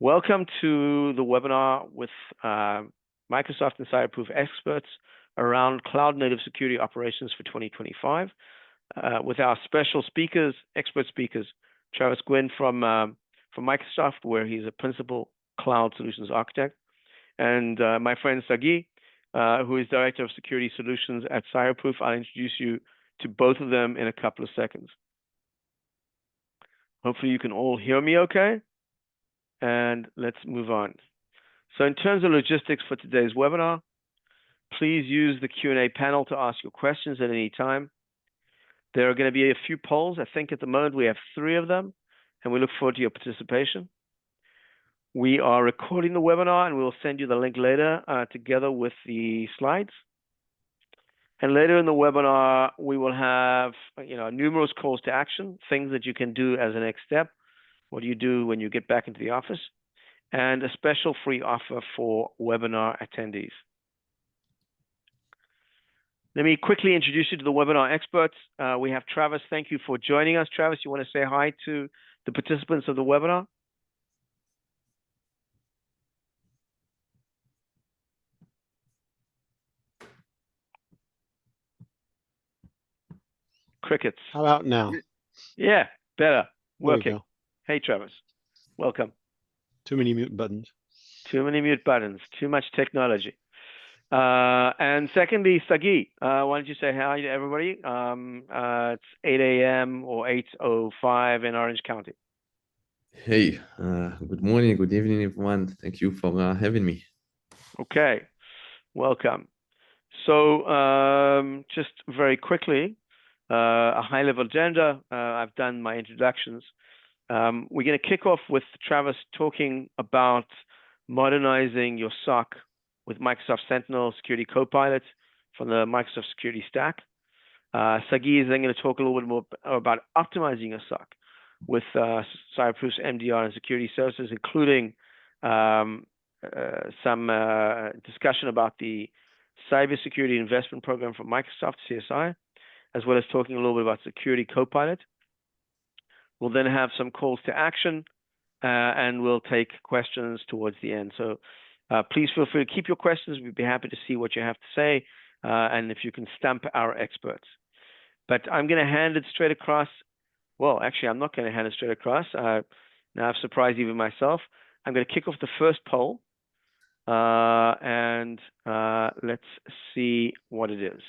Welcome to the webinar with Microsoft and CyberProof experts around cloud-native security operations for 2025 with our special speakers, expert speakers, Travis Guinn from Microsoft, where he's a principal cloud solutions architect, and my friend Saggi, who is Director of Security Solutions at CyberProof. I'll introduce you to both of them in a couple of seconds. Hopefully you can all hear me okay. And let's move on. So in terms of logistics for today's webinar, please use the Q&A panel to ask your questions at any time. There are going to be a few polls. I think at the moment we have 3 of them, and we look forward to your participation. We are recording the webinar, and we'll send you the link later together with the slides. And later in the webinar, we will have numerous calls to action, things that you can do as a next step. What do you do when you get back into the office? And a special free offer for webinar attendees. Let me quickly introduce you to the webinar experts. We have Travis. Thank you for joining us. Travis, you want to say hi to the participants of the webinar? Crickets. How about now? Yeah, better. Working. Hey, Travis. Welcome. Too many mute buttons. Too many mute buttons. Too much technology. And secondly, Saggi, why don't you say hi to everybody? It's 8 a.m. or 8:05 in Orange County. Hey, good morning, good evening, everyone. Thank you for having me. Okay, welcome. So just very quickly, a high-level agenda. I've done my introductions. We're going to kick off with Travis talking about modernizing your SOC with Microsoft Sentinel Security Copilot from the Microsoft Security Stack. Saggi is then going to talk a little bit more about optimizing your SOC with CyberProof's MDR and security services, including some discussion about the cybersecurity investment program from Microsoft, CSI, as well as talking a little bit about Security Copilot. We'll then have some calls to action, and we'll take questions towards the end. So please feel free to keep your questions. We'd be happy to see what you have to say, and if you can stump our experts. But I'm going to hand it straight across. Well, actually, I'm not going to hand it straight across. Now I've surprised even myself. I'm going to kick off the first poll, and let's see what it is.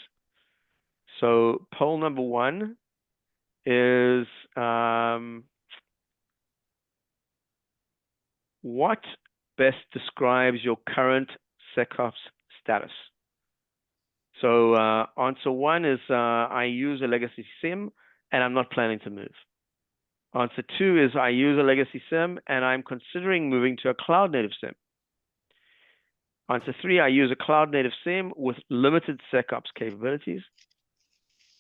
So poll number 1 is what best describes your current SecOps status? So answer 1 is I use a legacy SIEM and I'm not planning to move. Answer 2 is I use a legacy SIEM and I'm considering moving to a cloud-native SIEM. Answer 3, I use a cloud-native SIEM with limited SecOps capabilities.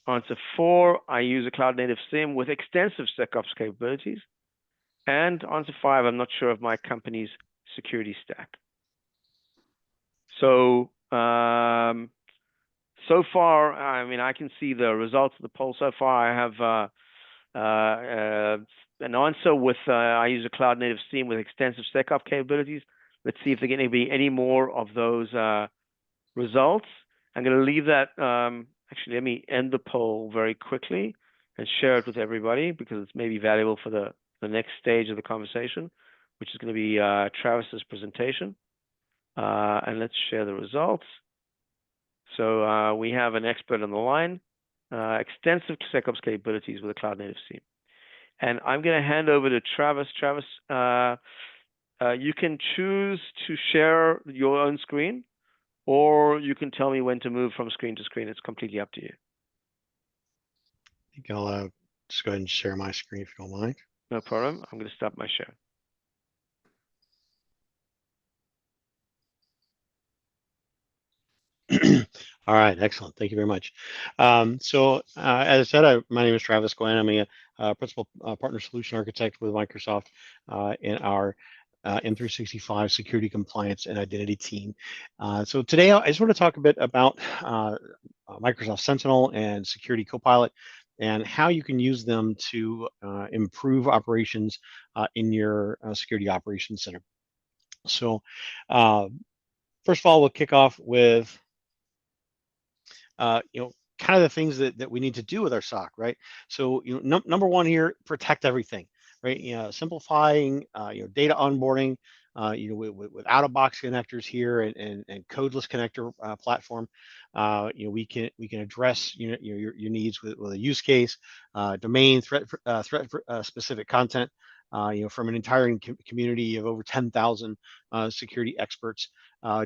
Answer 4, I use a cloud-native SIEM with extensive SecOps capabilities. And answer 5, I'm not sure of my company's security stack. So, so far, I mean, I can see the results of the poll so far. I have an answer with I use a cloud-native SIEM with extensive SecOps capabilities. Let's see if there are going to be any more of those results. I'm going to leave that. Actually, let me end the poll very quickly and share it with everybody because it's maybe valuable for the next stage of the conversation, which is going to be Travis's presentation. And let's share the results. So we have an expert on the line, extensive SecOps capabilities with a cloud-native SIEM. And I'm going to hand over to Travis. Travis, you can choose to share your own screen, or you can tell me when to move from screen to screen. It's completely up to you. I think I'll just go ahead and share my screen if you don't mind. No problem. I'm going to stop my share. All right, excellent. Thank you very much. So as I said, my name is Travis Guinn. I'm a principal partner solution architect with Microsoft in our M365 security compliance and identity team. So today I just want to talk a bit about Microsoft Sentinel and Security Copilot and how you can use them to improve operations in your security operations center. So first of all, we'll kick off with kind of the things that we need to do with our SOC, right? So, number one here, protect everything, right? Simplifying, data onboarding, with out-of-box connectors here and codeless connector platform, we can address your needs with a use case, domain threat specific content, from an entire community of over 10,000 security experts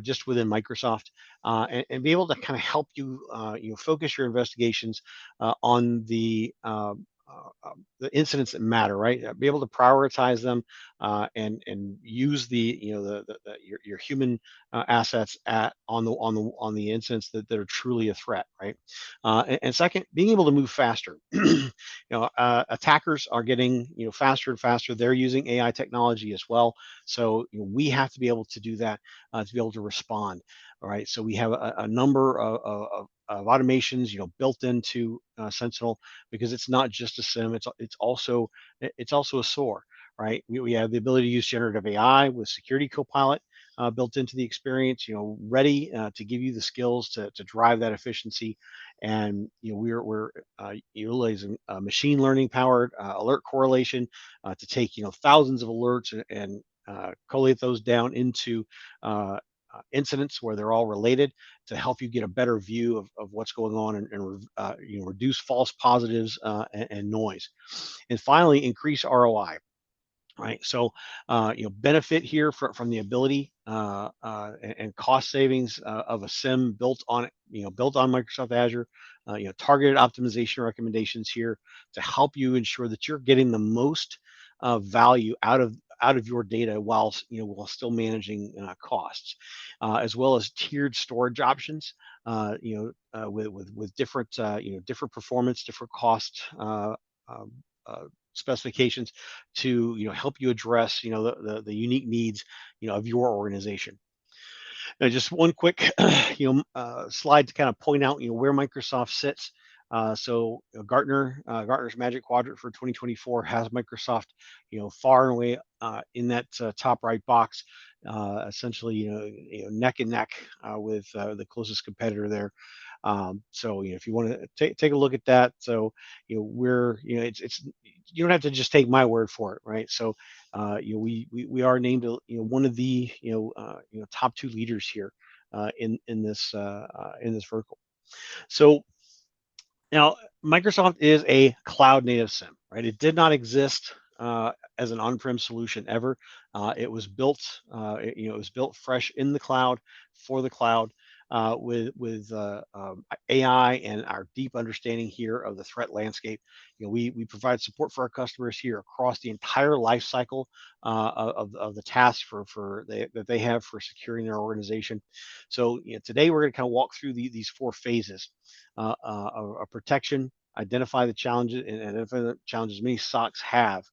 just within Microsoft, and be able to kind of help you focus your investigations on the incidents that matter, right? Be able to prioritize them and use your human assets on the incidents that are truly a threat, right? And second, being able to move faster. Attackers are getting faster and faster. They're using AI technology as well, so we have to be able to do that to be able to respond. All right, so we have a number of automations, built into Sentinel, because it's not just a SIM; it's also a SOAR, right? We have the ability to use generative AI with Security Copilot built into the experience, ready to give you the skills to drive that efficiency. And we're utilizing machine learning powered alert correlation to take thousands of alerts and collate those down into incidents where they're all related, to help you get a better view of what's going on and reduce false positives and noise. And finally, increase ROI. Right, so benefit here from the ability and cost savings of a SIM built on Microsoft Azure. Targeted optimization recommendations here to help you ensure that you're getting the most value out of your data while still managing costs, as well as tiered storage options. With different performance, different cost um, specifications to help you address the unique needs of your organization. Now, just one quick slide to kind of point out where Microsoft sits. So Gartner's Magic Quadrant for 2024 has Microsoft far and away in that top right box, essentially neck and neck with the closest competitor there. So if you want to take a look at that, so we're it's you don't have to just take my word for it, right? So we are named one of the top two leaders here in this vertical. So now, Microsoft is a cloud native SIM, right? It did not exist as an on-prem solution ever. It was built, it was built fresh in the cloud for the cloud, with AI and our deep understanding here of the threat landscape. We provide support for our customers here across the entire life cycle of the tasks that they have for securing their organization. So today we're going to kind of walk through these four phases of protection, identify the challenges, and identify the challenges many SOCs have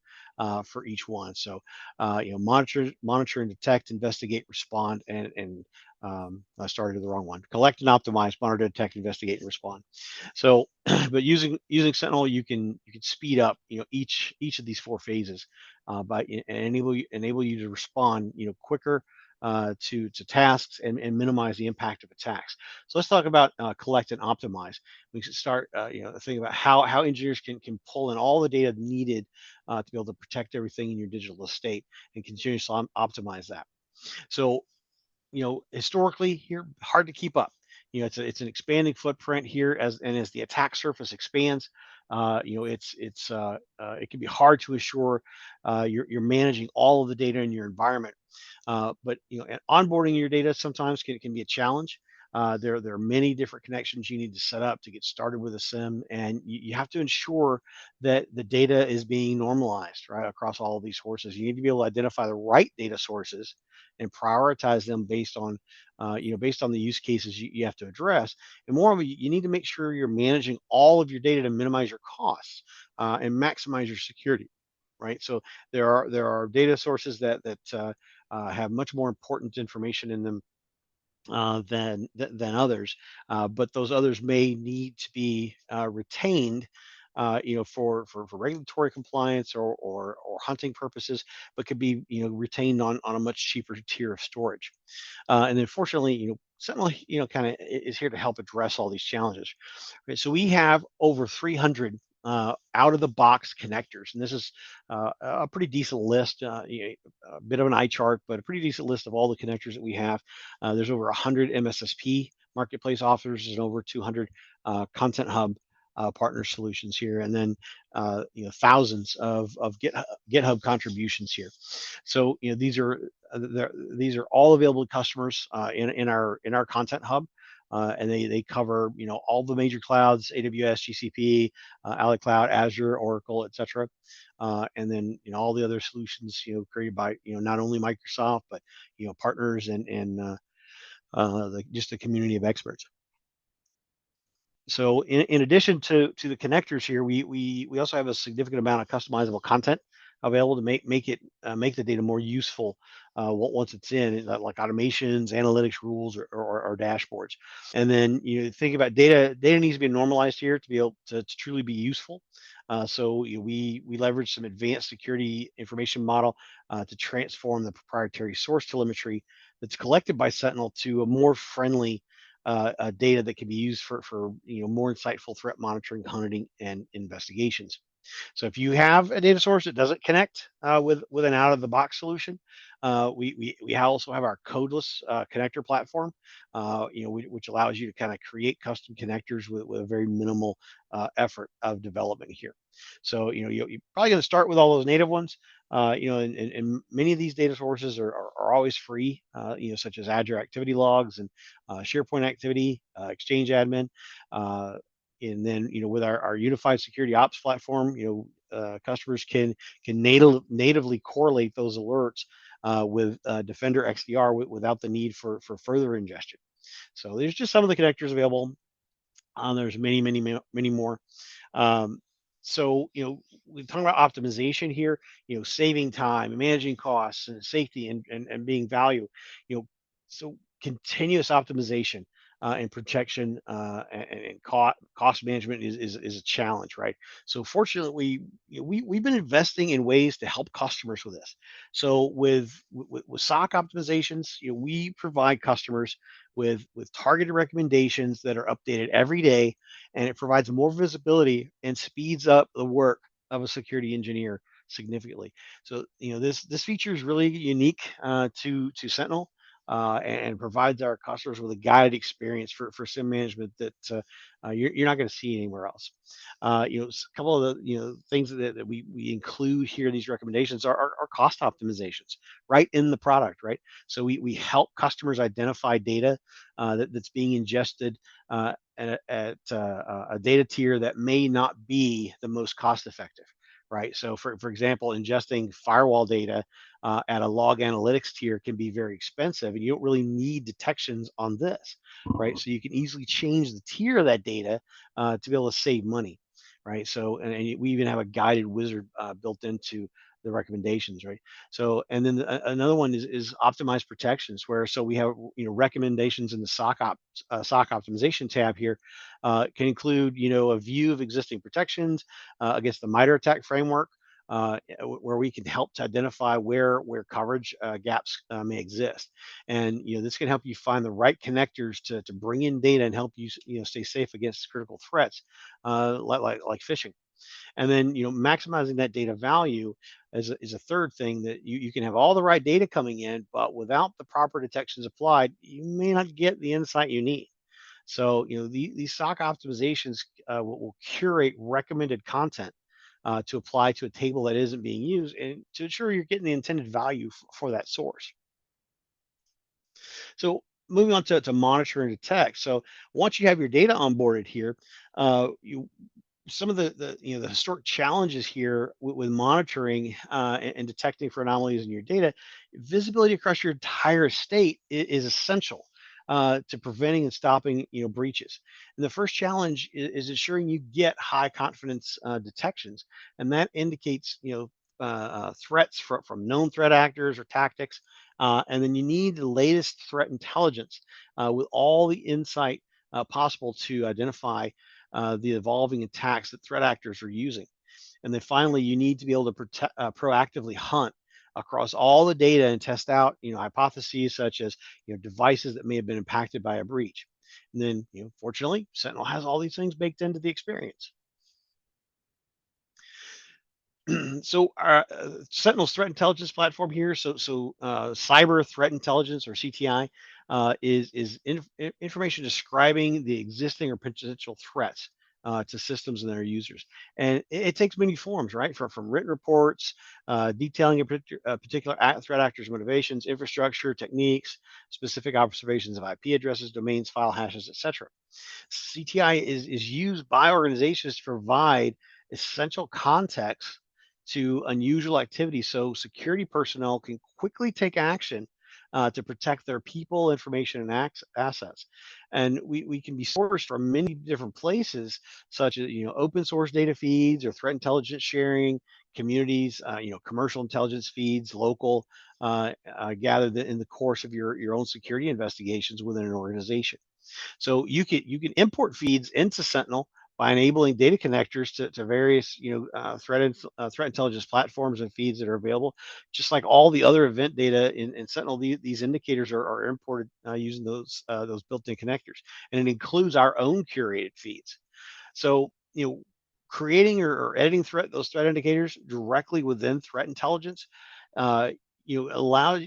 for each one. So, monitor and detect, investigate, respond, and I started the wrong one. Collect and optimize, monitor, detect, investigate, and respond. So, but using Sentinel, you can speed up each of these four phases by enable you to respond quicker to tasks and minimize the impact of attacks. So let's talk about collect and optimize. We should start thinking about how engineers can pull in all the data needed to be able to protect everything in your digital estate and continuously optimize that. So historically here, hard to keep up. It's an expanding footprint here as the attack surface expands. It can be hard to assure you're managing all of the data in your environment. But and onboarding your data sometimes can be a challenge. There are many different connections you need to set up to get started with a SIM, and you have to ensure that the data is being normalized right across all of these sources. You need to be able to identify the right data sources and prioritize them based on the use cases you have to address. And moreover, you need to make sure you're managing all of your data to minimize your costs and maximize your security. Right. So there are data sources that have much more important information in them than others, but those others may need to be retained for regulatory compliance or hunting purposes, but could be retained on a much cheaper tier of storage. And then fortunately, Sentinel, kind of is here to help address all these challenges. Right? So we have over 300 out of the box connectors, and this is a pretty decent list. A bit of an eye chart, but a pretty decent list of all the connectors that we have. There's over 100 MSSP marketplace offers and over 200 Content Hub partner solutions here, and then thousands of GitHub contributions here. So these are all available to customers in our Content Hub. And they cover all the major clouds: AWS, GCP, Allied Cloud, Azure, Oracle, etc. And then all the other solutions created by not only Microsoft but partners and just the community of experts. So in addition to the connectors here, we also have a significant amount of customizable content available to make the data more useful once it's in, like automations, analytics rules, or dashboards. And then think about data needs to be normalized here to be able to truly be useful. So we leverage some advanced security information model to transform the proprietary source telemetry that's collected by Sentinel to a more friendly data that can be used for more insightful threat monitoring, hunting, and investigations. So if you have a data source that doesn't connect with an out of the box solution, we also have our codeless connector platform, which allows you to kind of create custom connectors with a very minimal effort of development here. So you're probably going to start with all those native ones. And many of these data sources are always free, such as Azure Activity Logs and SharePoint Activity, Exchange Admin. And then with our unified security ops platform, customers can natively correlate those alerts with Defender XDR without the need for further ingestion. So there's just some of the connectors available. There's many more. So we're talking about optimization here, saving time, managing costs, and safety, and being value. So continuous optimization and protection and cost management is a challenge, right? So fortunately, we've been investing in ways to help customers with this. So with SOC optimizations, we provide customers with targeted recommendations that are updated every day, and it provides more visibility and speeds up the work of a security engineer significantly. So this feature is really unique to Sentinel. And provides our customers with a guided experience for SIM management that you're not going to see anywhere else. A couple of the things that we include here in these recommendations are cost optimizations right in the product, right? So we help customers identify data that's being ingested at a data tier that may not be the most cost effective. Right. So for example, ingesting firewall data at a log analytics tier can be very expensive, and you don't really need detections on this. Right. So you can easily change the tier of that data to be able to save money. Right. So, and we even have a guided wizard built into the recommendations, right? So, and then another one is optimized protections, where so we have recommendations in the SOC optimization tab here can include a view of existing protections against the MITRE ATT&CK framework, where we can help to identify where coverage gaps may exist, and this can help you find the right connectors to bring in data and help you stay safe against critical threats like phishing. And then maximizing that data value is a third thing, that you can have all the right data coming in, but without the proper detections applied, you may not get the insight you need. So these SOC optimizations will curate recommended content to apply to a table that isn't being used, and to ensure you're getting the intended value for that source. So moving on to monitor and detect. So once you have your data onboarded here, some of the historic challenges here with monitoring and detecting for anomalies in your data, visibility across your entire estate is essential to preventing and stopping breaches. And the first challenge is ensuring you get high confidence detections, and that indicates threats from known threat actors or tactics, and then you need the latest threat intelligence with all the insight possible to identify the evolving attacks that threat actors are using. And then finally, you need to be able to proactively hunt across all the data and test out, hypotheses such as, devices that may have been impacted by a breach. And then, fortunately, Sentinel has all these things baked into the experience. So Sentinel's threat intelligence platform here. So cyber threat intelligence, or CTI, is information describing the existing or potential threats to systems and their users, and it takes many forms, right? From written reports detailing a particular threat actor's motivations, infrastructure, techniques, specific observations of IP addresses, domains, file hashes, etc. CTI is used by organizations to provide essential context to unusual activity so security personnel can quickly take action to protect their people, information, and assets. And we can be sourced from many different places, such as open source data feeds or threat intelligence sharing communities, commercial intelligence feeds, local, gathered in the course of your own security investigations within an organization. So you can import feeds into Sentinel by enabling data connectors to various threat intelligence platforms and feeds that are available. Just like all the other event data in Sentinel, these indicators are imported using those built-in connectors, and it includes our own curated feeds. So creating or editing those threat indicators directly within threat intelligence allow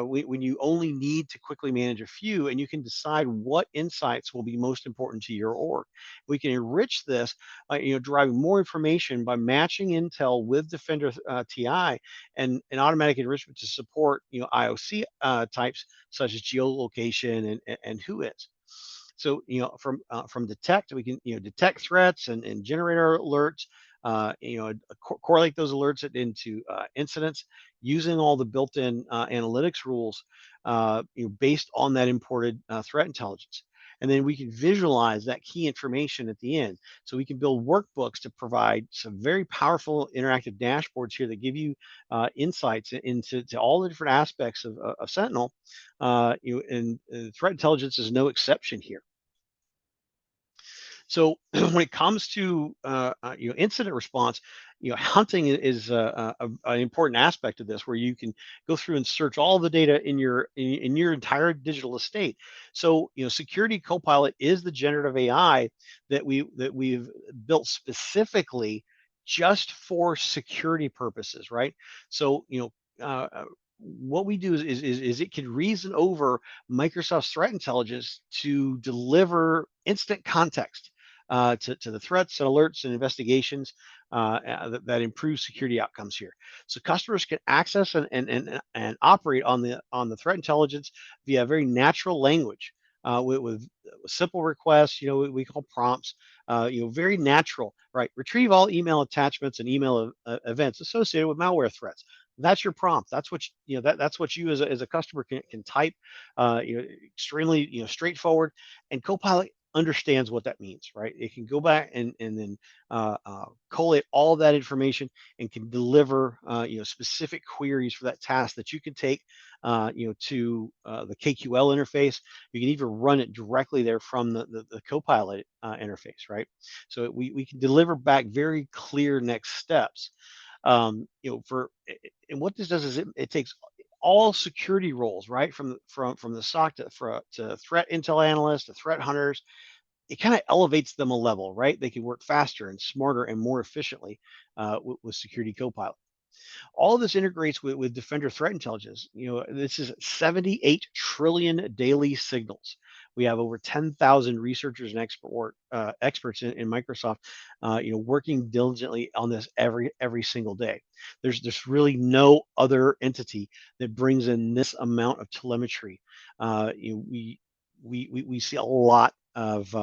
when you only need to quickly manage a few, and you can decide what insights will be most important to your org. We can enrich this deriving more information by matching intel with Defender TI and automatic enrichment to support IOC types such as geolocation and whois. So from detect, we can detect threats and generate our alerts. Correlate those alerts into incidents using all the built-in analytics rules based on that imported threat intelligence. And then we can visualize that key information at the end. So we can build workbooks to provide some very powerful interactive dashboards here that give you insights into all the different aspects of Sentinel. And threat intelligence is no exception here. So when it comes to incident response, hunting is an important aspect of this, where you can go through and search all the data in your entire digital estate. So Security Copilot is the generative AI that we've built specifically just for security purposes, right? So what we do is it can reason over Microsoft's threat intelligence to deliver instant context to the threats and alerts and investigations that improve security outcomes here. So customers can access and operate on the threat intelligence via very natural language. With simple requests, we call prompts, very natural, right? Retrieve all email attachments and email events associated with malware threats. That's your prompt. That's what that's what you as a customer can type. Extremely straightforward, and Copilot understands what that means, right? It can go back and then collate all of that information and can deliver specific queries for that task that you can take to the KQL interface. You can even run it directly there from the Copilot interface, right? So we can deliver back very clear next steps. And what this does is it takes all security roles, right, from the SOC to threat intel analysts to threat hunters. It kind of elevates them a level, right? They can work faster and smarter and more efficiently with Security Copilot. All of this integrates with Defender Threat Intelligence. This is 78 trillion daily signals. We have over 10,000 researchers and experts in Microsoft, working diligently on this every single day. There's really no other entity that brings in this amount of telemetry. We see a lot of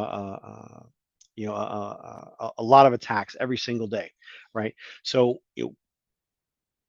a lot of attacks every single day, right? So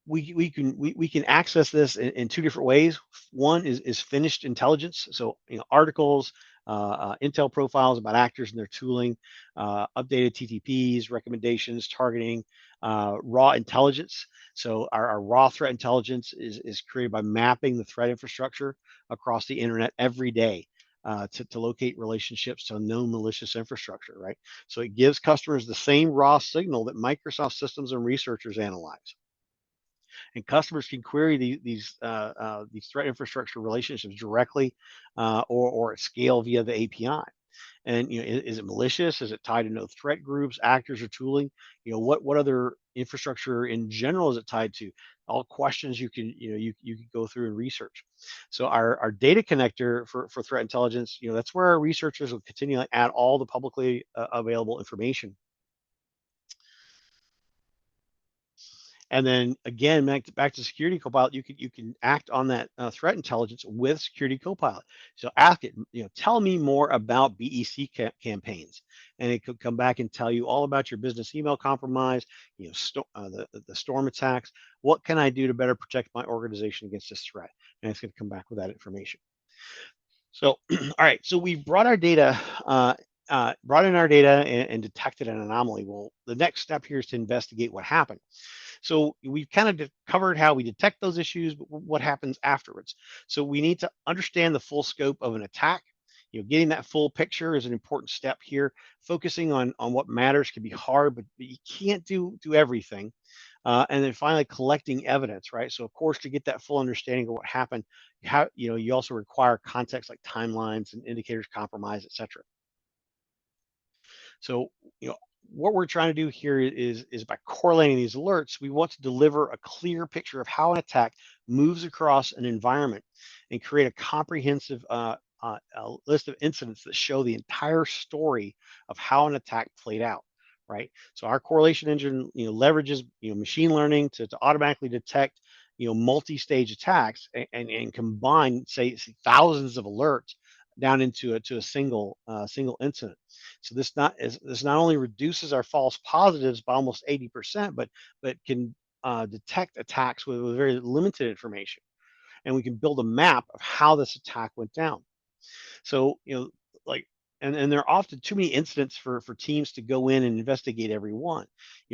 we can access this in two different ways. One is finished intelligence, so articles, intel profiles about actors and their tooling, updated TTPs, recommendations, targeting, raw intelligence. So our raw threat intelligence is created by mapping the threat infrastructure across the internet every day. to locate relationships to known malicious infrastructure, right? So it gives customers the same raw signal that Microsoft systems and researchers analyze. And customers can query these threat infrastructure relationships directly or at scale via the API. And is it malicious? Is it tied to no threat groups, actors, or tooling? What other infrastructure in general is it tied to? All questions you can you can go through and research. So our data connector for threat intelligence, that's where our researchers will continually add all the publicly available information. And then again, back to Security Copilot, you can act on that threat intelligence with Security Copilot. So ask it, tell me more about BEC campaigns, and it could come back and tell you all about your business email compromise, the storm attacks. What can I do to better protect my organization against this threat? And it's going to come back with that information. So, all right, so we've brought our data. Brought in our data and detected an anomaly. Well, the next step here is to investigate what happened. So we've kind of covered how we detect those issues, but what happens afterwards. So we need to understand the full scope of an attack. Getting that full picture is an important step here. Focusing on what matters can be hard, but you can't do everything. And then finally, collecting evidence, right? So of course, to get that full understanding of what happened, you also require context like timelines and indicators, compromise, etc. So, what we're trying to do here is by correlating these alerts, we want to deliver a clear picture of how an attack moves across an environment and create a comprehensive list of incidents that show the entire story of how an attack played out, right? So our correlation engine, leverages machine learning to automatically detect multi-stage attacks and combine say thousands of alerts down into a single incident. So this not only reduces our false positives by almost 80%, but can detect attacks with very limited information, and we can build a map of how this attack went down. So like. And there are often too many incidents for teams to go in and investigate every one.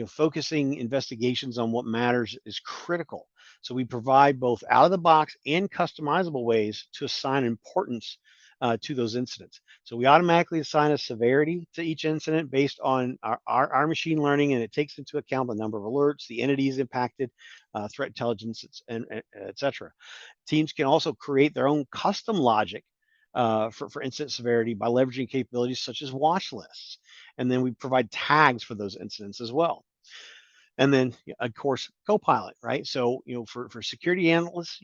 Focusing investigations on what matters is critical. So we provide both out of the box and customizable ways to assign importance to those incidents. So we automatically assign a severity to each incident based on our machine learning, and it takes into account the number of alerts, the entities impacted, threat intelligence, and et cetera. Teams can also create their own custom logic for incident severity by leveraging capabilities such as watch lists. And then we provide tags for those incidents as well. And then, of course, Copilot, right? So, for security analysts,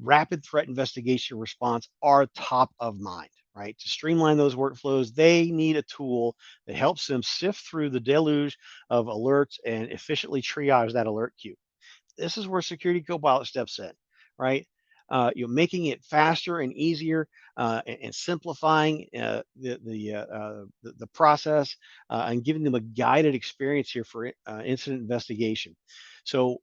rapid threat investigation response are top of mind, right? To streamline those workflows, they need a tool that helps them sift through the deluge of alerts and efficiently triage that alert queue. This is where Security Copilot steps in, right? Making it faster and easier and simplifying the process and giving them a guided experience here for incident investigation. So,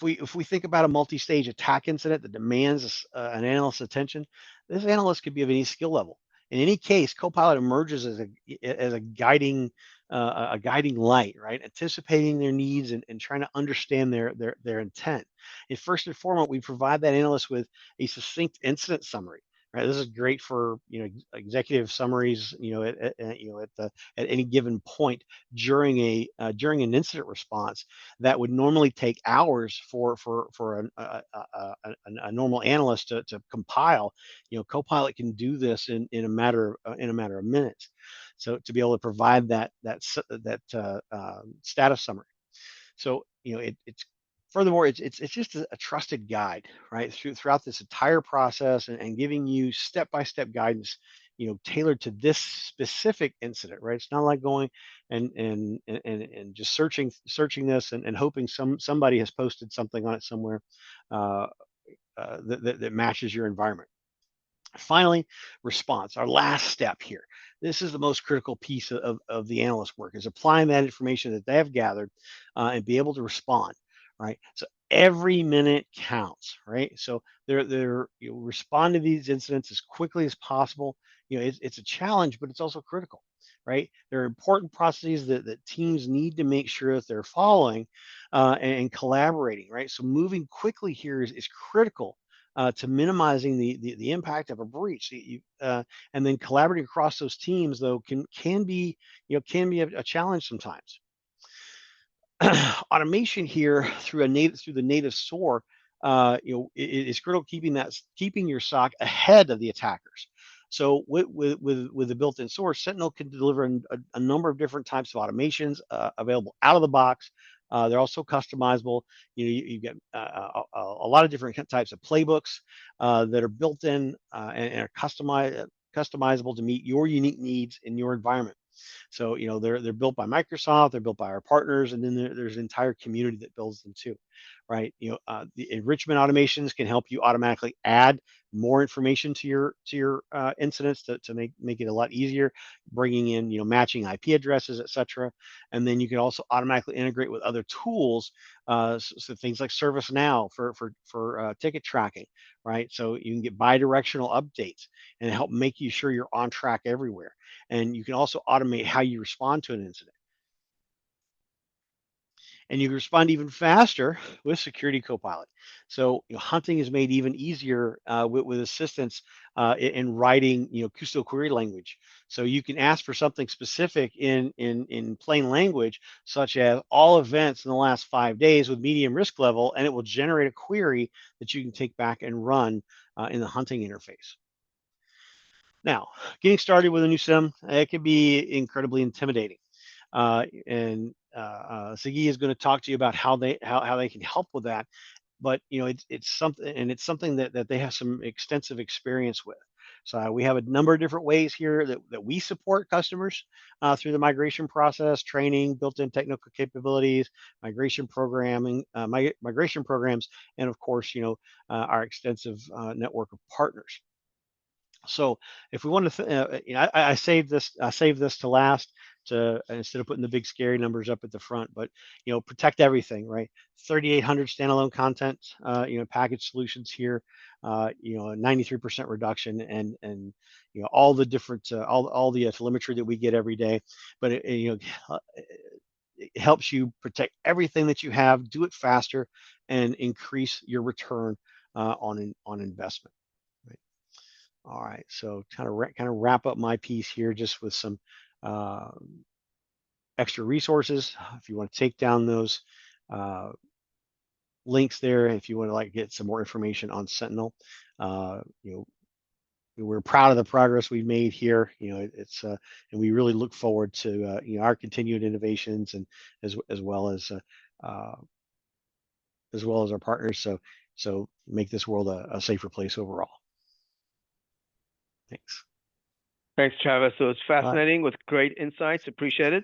if we think about a multi-stage attack incident that demands an analyst's attention, this analyst could be of any skill level. In any case, Copilot emerges as a guiding light, right? Anticipating their needs and trying to understand their intent. And first and foremost, we provide that analyst with a succinct incident summary. Right, this is great for executive summaries. At any given point during an incident response that would normally take hours for a normal analyst to compile. Copilot can do this in a matter of minutes. So to be able to provide that status summary. So it's furthermore, it's just a trusted guide, right, throughout this entire process and giving you step-by-step guidance, tailored to this specific incident, right? It's not like going and just searching this and hoping somebody has posted something on it somewhere that matches your environment. Finally, response, our last step here. This is the most critical piece of the analyst work, is applying that information that they have gathered and be able to respond, right? So every minute counts, right? So they're respond to these incidents as quickly as possible. It's a challenge, but it's also critical, right? There are important processes that teams need to make sure that they're following and collaborating, right? So moving quickly here is critical to minimizing the impact of a breach. And then collaborating across those teams, though, can be a challenge sometimes. Automation here through the native SOAR, is critical, keeping your SOC ahead of the attackers. So with the built-in SOAR, Sentinel can deliver a number of different types of automations available out of the box. They're also customizable. You get a lot of different types of playbooks that are built in and are customizable to meet your unique needs in your environment. So they're built by Microsoft, they're built by our partners, and then there's an entire community that builds them too, right? The enrichment automations can help you automatically add more information to your incidents to make it a lot easier, bringing in matching IP addresses, etc. And then you can also automatically integrate with other tools, so things like ServiceNow for ticket tracking, right? So you can get bi-directional updates and help make you sure you're on track everywhere. And you can also automate how you respond to an incident. And you can respond even faster with Security Copilot. So hunting is made even easier with assistance in writing custodial query language. So you can ask for something specific in plain language, such as all events in the last 5 days with medium risk level, and it will generate a query that you can take back and run in the hunting interface. Now, getting started with a new SIEM, it can be incredibly intimidating. And Saggi is going to talk to you about how they can help with that. But it's something that they have some extensive experience with. So we have a number of different ways here that we support customers through the migration process, training, built-in technical capabilities, migration programming, migration programs, and of course, our extensive network of partners. So if we want to, I saved this to last, instead of putting the big scary numbers up at the front, but protect everything, right? 3,800 standalone content, package solutions here, a 93% reduction, and all the different all the telemetry that we get every day, but it helps you protect everything that you have, do it faster, and increase your return on investment. All right, so kind of wrap up my piece here just with some extra resources. If you want to take down those links there, if you want to get some more information on Sentinel, we're proud of the progress we've made here. It's and we really look forward to our continued innovations, and as well as our partners. So make this world a safer place overall. Thanks. Thanks, Travis. So it's fascinating with great insights. Appreciate it.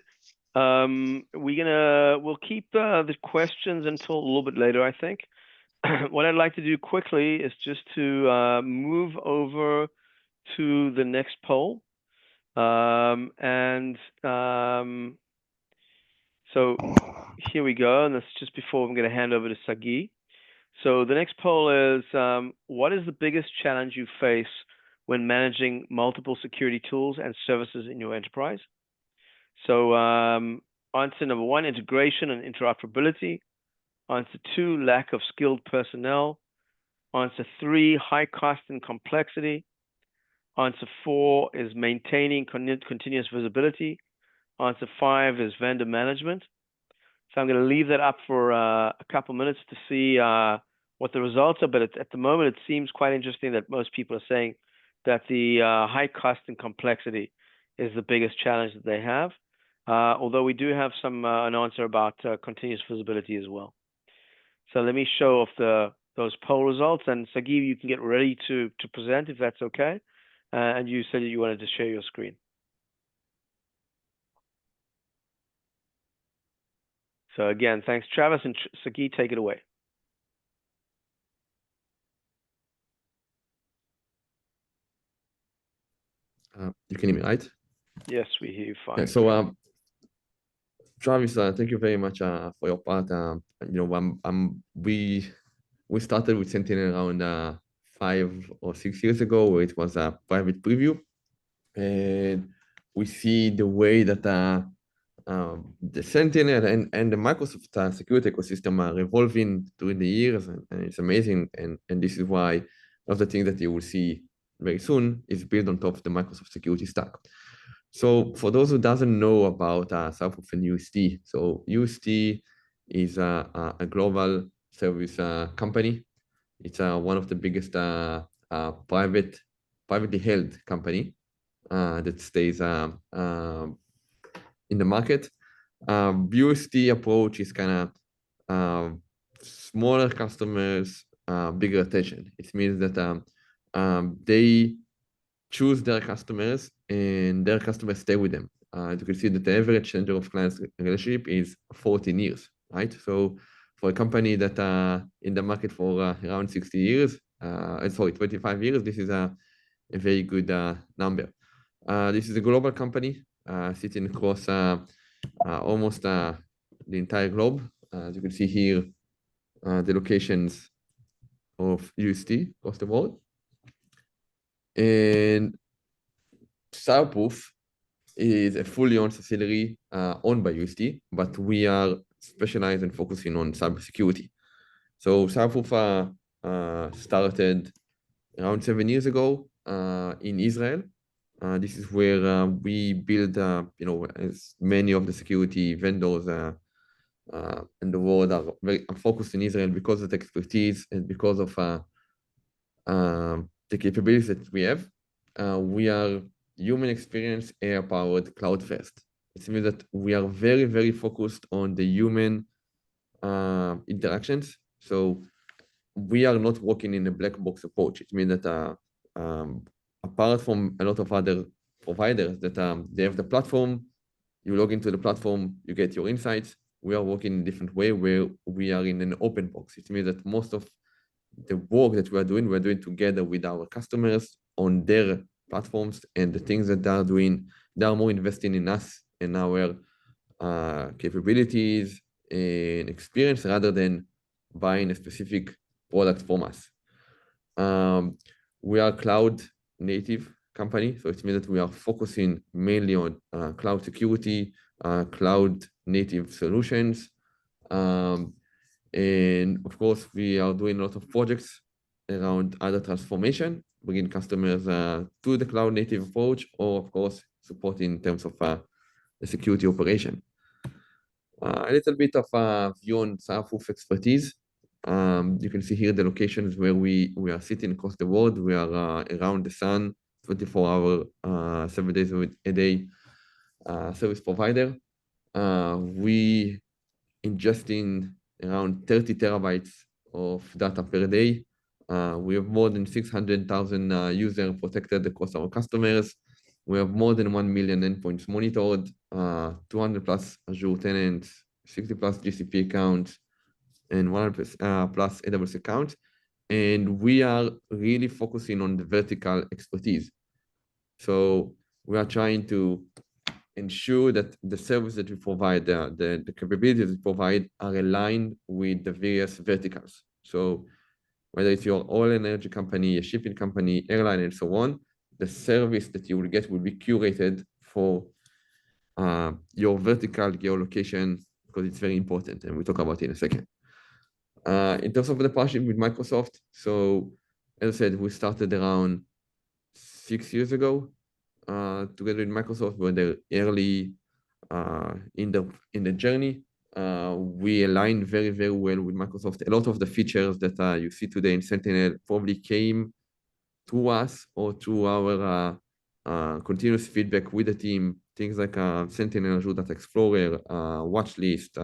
We'll keep the questions until a little bit later, I think. What I'd like to do quickly is just to move over to the next poll. So here we go. And that's just before I'm going to hand over to Saggi. So the next poll is, what is the biggest challenge you face when managing multiple security tools and services in your enterprise? So answer number 1, integration and interoperability. Answer 2, lack of skilled personnel. Answer 3, high cost and complexity. Answer 4 is maintaining continuous visibility. Answer 5 is vendor management. So I'm going to leave that up for a couple minutes to see what the results are. But at the moment, it seems quite interesting that most people are saying that the high cost and complexity is the biggest challenge that they have. Although we do have an answer about continuous visibility as well. So let me show off those poll results, and Saggi, you can get ready to present if that's okay. And you said you wanted to share your screen. So again, thanks, Travis, and Saggi, take it away. You can hear me, right? Yes, we hear you fine. Okay, so Travis, thank you very much for your part. We started with Sentinel around 5 or 6 years ago, where it was a private preview, and we see the way that the Sentinel and the Microsoft security ecosystem are evolving during the years, and it's amazing. And this is why of the things that you will see very soon is built on top of the Microsoft security stack. So for those who doesn't know about CyberProof and UST, so UST is a global service company. It's one of the biggest privately held company that stays in the market. UST approach is kind of smaller customers, bigger attention. It means that they choose their customers and their customers stay with them. As you can see that the average tenure of clients relationship is 14 years, right? So for a company that in the market for around 60 years, 25 years, this is a very good number. This is a global company sitting across almost the entire globe. As you can see here, the locations of UST across the world. And CyberProof is a fully owned subsidiary owned by UST, but we are specialized and focusing on cybersecurity. So CyberProof started around 7 years ago in Israel. This is where we build, as many of the security vendors in the world are very focused in Israel because of the expertise and because of the capabilities that we have. We are human experience AI-powered cloud first. It means that we are very, very focused on the human interactions. So we are not working in a black box approach. It means that apart from a lot of other providers that they have the platform, you log into the platform, you get your insights. We are working in a different way where we are in an open box. It means that most of the work that we're doing together with our customers on their platforms, and the things that they are doing, they are more investing in us and our capabilities and experience rather than buying a specific product from us. We are a cloud native company, so it means that we are focusing mainly on cloud security, cloud native solutions. And of course, we are doing a lot of projects around other transformation, bringing customers to the cloud native approach, or of course, supporting in terms of the security operation. A little bit of a view on CyberProof expertise. You can see here the locations where we are sitting across the world. We are around the sun, 24 hours, 7 days a day service provider. We ingesting around 30 terabytes of data per day. We have more than 600,000 users protected across our customers. We have more than 1 million endpoints monitored, 200 plus Azure tenants, 60 plus GCP accounts, and 100 plus AWS accounts. And we are really focusing on the vertical expertise. So we are trying to ensure that the service that we provide, the capabilities we provide are aligned with the various verticals. So whether it's your oil and energy company, a shipping company, airline, and so on, the service that you will get will be curated for your vertical geolocation, because it's very important, and we'll talk about it in a second. In terms of the partnership with Microsoft, so as I said, we started around 6 years ago together with Microsoft. We're the early in the journey. We aligned very, very well with Microsoft. A lot of the features that you see today in Sentinel probably came to us or to our continuous feedback with the team. Things like Sentinel, Azure Data Explorer, watch list,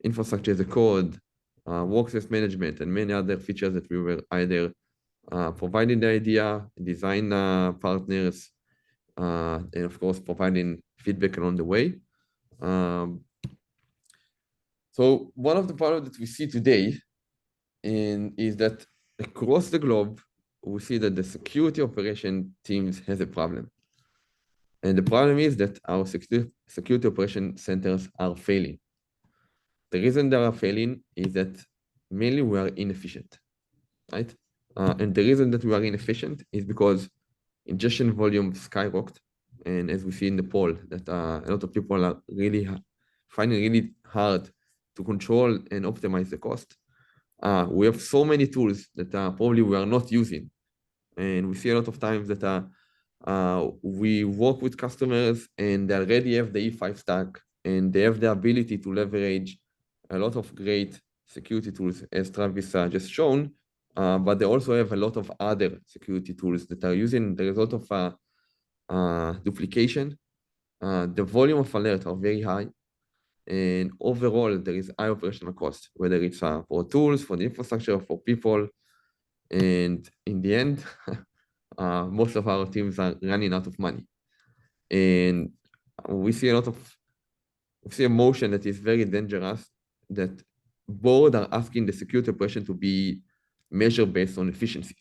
infrastructure as a code, workspace management, and many other features that we were either providing the idea, design partners, and of course, providing feedback along the way. So one of the problems that we see today is that across the globe, we see that the security operation teams has a problem. And the problem is that our security operation centers are failing. The reason they are failing is that mainly we are inefficient, right? And the reason that we are inefficient is because ingestion volume skyrocketed. And as we see in the poll, that a lot of people are really finding it really hard to control and optimize the cost. we have so many tools that probably we are not using. And we see a lot of times that we work with customers and they already have the E5 stack and they have the ability to leverage a lot of great security tools, as Travis just shown, but they also have a lot of other security tools that are using the result of duplication. The volume of alerts are very high, and overall there is high operational cost, whether it's for tools, for the infrastructure, for people, and in the end, most of our teams are running out of money. And we see a motion that is very dangerous, that boards are asking the security operation to be measured based on efficiency,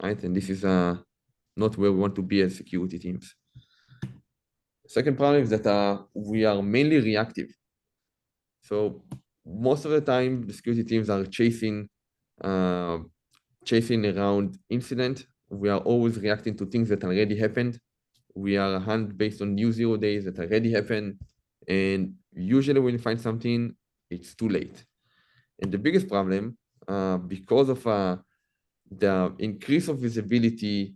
right? And this is not where we want to be as security teams. Second problem is that we are mainly reactive. So most of the time, the security teams are chasing around incident. We are always reacting to things that already happened. We are hunt based on new 0 days that already happened. And usually when you find something, it's too late. And the biggest problem, because of the increase of visibility,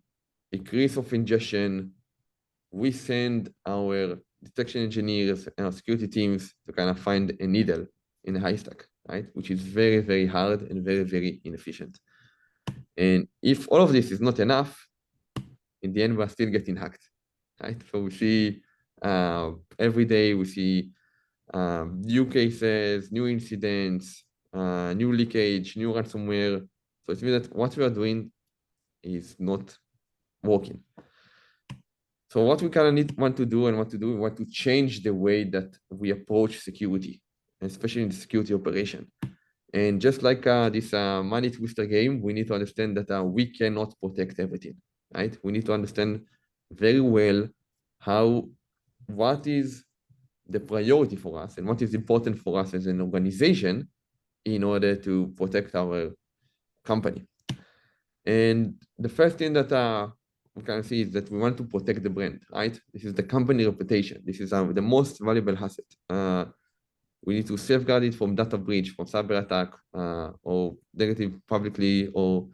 increase of ingestion, we send our detection engineers and our security teams to kind of find a needle in a haystack, right? Which is very, very hard and very, very inefficient. And if all of this is not enough, in the end, we're still getting hacked, right? So we see every day, we see new cases, new incidents, new leakage, new ransomware. So it means that what we are doing is not working. So what we kind of want to change the way that we approach security, especially in the security operation. And just like this money twister game, we need to understand that we cannot protect everything, right? We need to understand very well what is the priority for us and what is important for us as an organization in order to protect our company. And the first thing that we can see is that we want to protect the brand, right? This is the company reputation. This is the most valuable asset. We need to safeguard it from data breach, from cyber attack, or negative publicly, or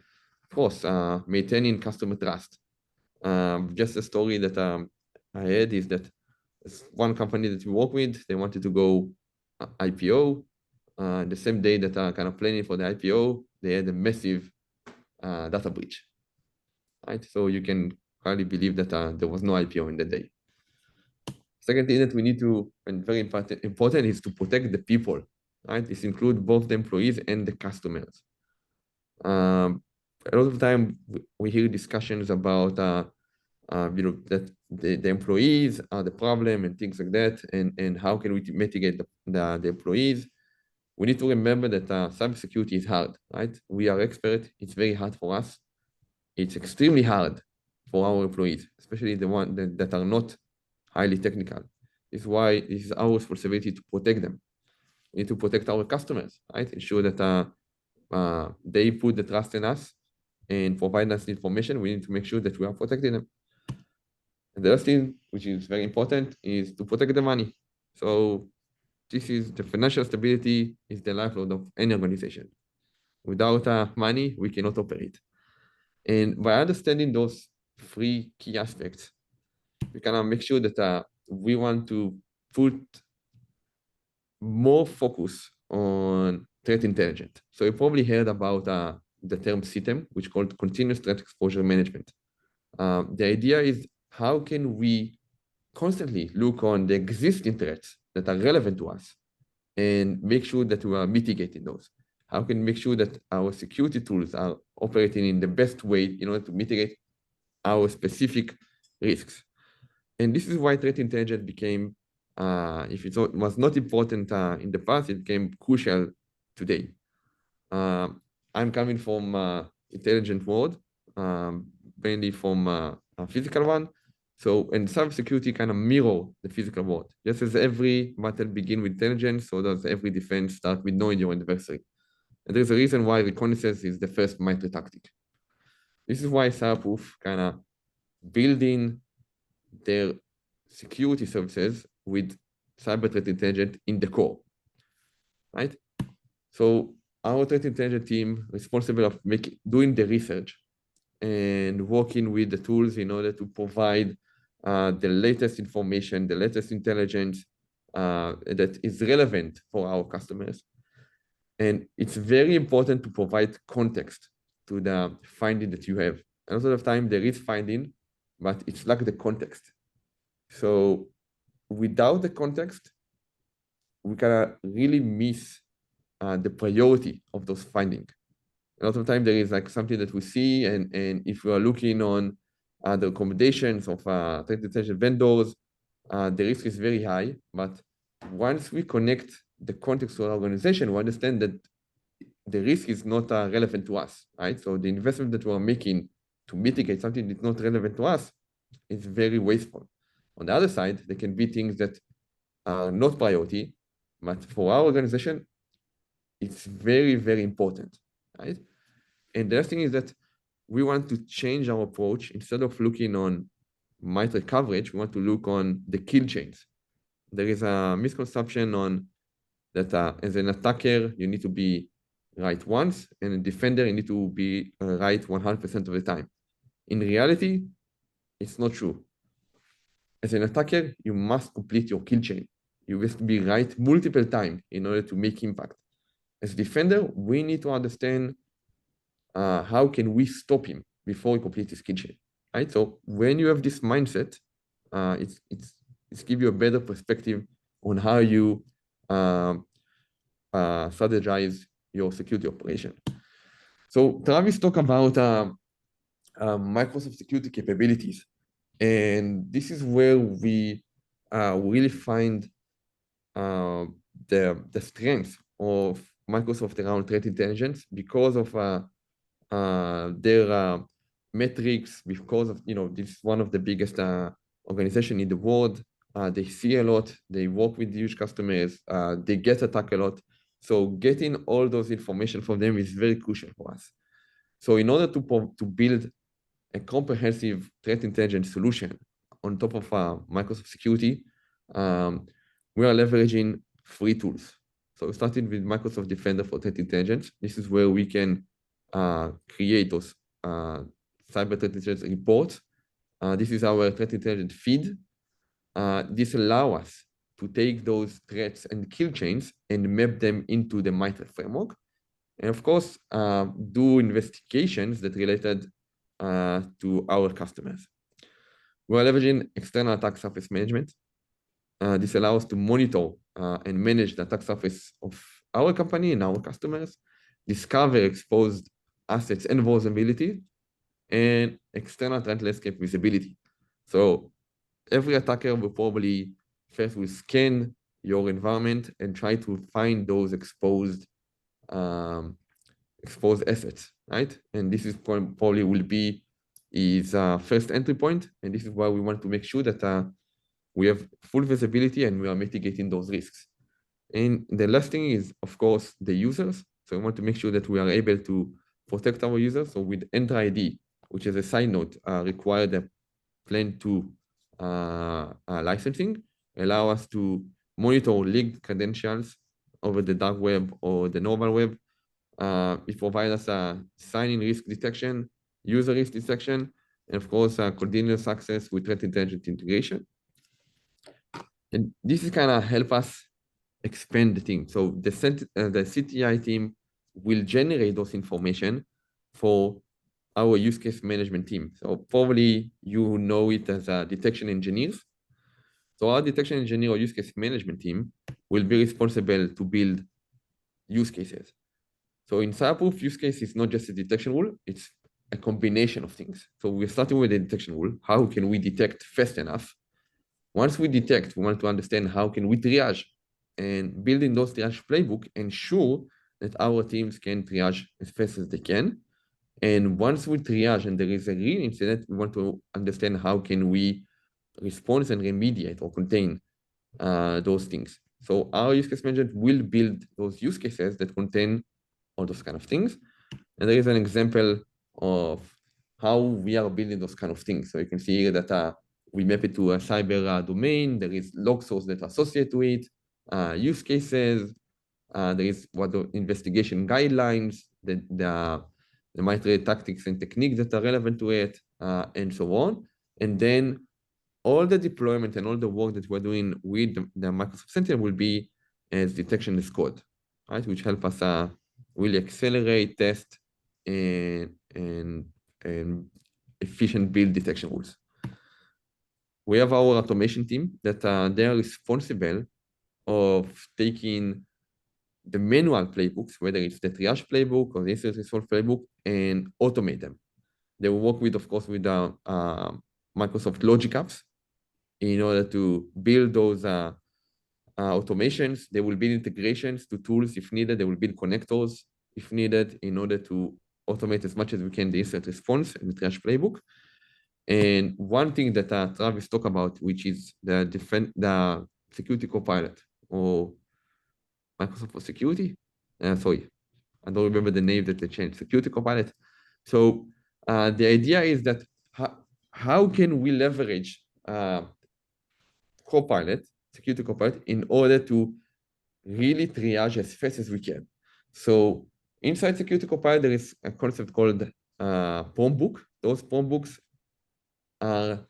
of course, maintaining customer trust. Just a story that I had is that one company that we work with, they wanted to go IPO. The same day that kind of planning for the IPO, they had a massive data breach, right? So you can hardly believe that there was no IPO in the day. Second thing that we need to, and very important, is to protect the people, right? This includes both the employees and the customers. A lot of time we hear discussions about, that the employees are the problem and things like that, and how can we mitigate the employees? We need to remember that cybersecurity is hard, right? We are experts. It's very hard for us. It's extremely hard for our employees, especially the ones that are not highly technical. This is why this is our responsibility to protect them. We need to protect our customers, right? Ensure that they put the trust in us and provide us information. We need to make sure that we are protecting them. And the last thing, which is very important, is to protect the money. So this is the financial stability is the lifeblood of any organization. Without money, we cannot operate. And by understanding those three key aspects, we can make sure that we want to put more focus on threat intelligence. So you probably heard about the term CTEM, which is called Continuous Threat Exposure Management. The idea is how can we constantly look on the existing threats that are relevant to us and make sure that we are mitigating those? How can we make sure that our security tools are operating in the best way in order to mitigate our specific risks? And this is why threat intelligence became, if it was not important in the past, it became crucial today. I'm coming from intelligent world, mainly from a physical one. So, and cybersecurity kind of mirror the physical world. Just as every battle begins with intelligence, so does every defense start with knowing your adversary. And there's a reason why reconnaissance is the first military tactic. This is why CyberProof kind of building their security services with cyber threat intelligence in the core, right? So our threat intelligence team responsible of doing the research and working with the tools in order to provide the latest information, the latest intelligence that is relevant for our customers. And it's very important to provide context to the finding that you have. A lot of the time there is finding, but it's like the context. So without the context, we can really miss the priority of those findings. A lot of time there is like something that we see, and if we are looking on the recommendations of threat intelligence vendors, the risk is very high. But once we connect the context to our organization, we understand that the risk is not relevant to us, right? So the investment that we're making to mitigate something that's not relevant to us is very wasteful. On the other side, there can be things that are not priority, but for our organization, it's very, very important, right? And the last thing is that we want to change our approach. Instead of looking on MITRE coverage, we want to look on the kill chains. There is a misconception on that as an attacker, you need to be right once, and a defender, you need to be right 100% of the time. In reality, it's not true. As an attacker, you must complete your kill chain. You must be right multiple times in order to make impact. As a defender, we need to understand how can we stop him before he completes his kill chain, right? So when you have this mindset, it's give you a better perspective on how you strategize your security operation. So Travis talked about Microsoft security capabilities, and this is where we really find the strength of Microsoft around threat intelligence because of their metrics, because of, this is one of the biggest organizations in the world. They see a lot, they work with huge customers, they get attacked a lot. So getting all those information from them is very crucial for us. So in order to build a comprehensive threat intelligence solution on top of Microsoft security, we are leveraging free tools. So we started with Microsoft Defender for Threat Intelligence. This is where we can create those cyber threat intelligence reports. This is our threat intelligence feed. This allows us to take those threats and kill chains and map them into the MITRE framework. And of course, do investigations that related to our customers. We're leveraging external attack surface management. This allows us to monitor and manage the attack surface of our company and our customers, discover exposed assets and vulnerability, and external threat landscape visibility. So every attacker will probably first will scan your environment and try to find those exposed assets, right? And this is probably will be his first entry point. And this is why we want to make sure that we have full visibility and we are mitigating those risks. And the last thing is, of course, the users. So we want to make sure that we are able to protect our users. So with Enter ID, which is a side note, require the Plan 2 licensing, allow us to monitor leaked credentials over the dark web or the normal web. It provides us a sign-in risk detection, user risk detection, and of course, continuous access with threat intelligence integration. And this is kind of help us expand the team. So the CTI team will generate those information for our use case management team. So probably you know it as detection engineers. So our detection engineer or use case management team will be responsible to build use cases. So in CyberProof, use case is not just a detection rule, it's a combination of things. So we're starting with the detection rule. How can we detect fast enough? Once we detect, we want to understand how can we triage, and building those triage playbook, ensure that our teams can triage as fast as they can. And once we triage and there is a real incident, we want to understand how can we respond and remediate or contain those things. So our use case management will build those use cases that contain all those kind of things. And there is an example of how we are building those kind of things. So you can see here that we map it to a cyber domain. There is log source that associate to it, use cases, There is what the investigation guidelines, the MITRE tactics and techniques that are relevant to it, and so on. And then all the deployment and all the work that we're doing with the Microsoft Sentinel will be as detection as code, right? Which help us really accelerate, test, and efficient build detection rules. We have our automation team that they are responsible of taking the manual playbooks, whether it's the triage playbook or the incident response playbook, and automate them. They will work with, of course, with the Microsoft Logic apps in order to build those automations. They will build integrations to tools if needed. They will build connectors if needed in order to automate as much as we can the incident response and the triage playbook. And one thing that Travis talked about, which is the Security Copilot or Microsoft for Security. Sorry, I don't remember the name that they changed. Security Copilot. So the idea is that how can we leverage Copilot, Security Copilot, in order to really triage as fast as we can. So inside Security Copilot, there is a concept called prompt book. Those prompt books are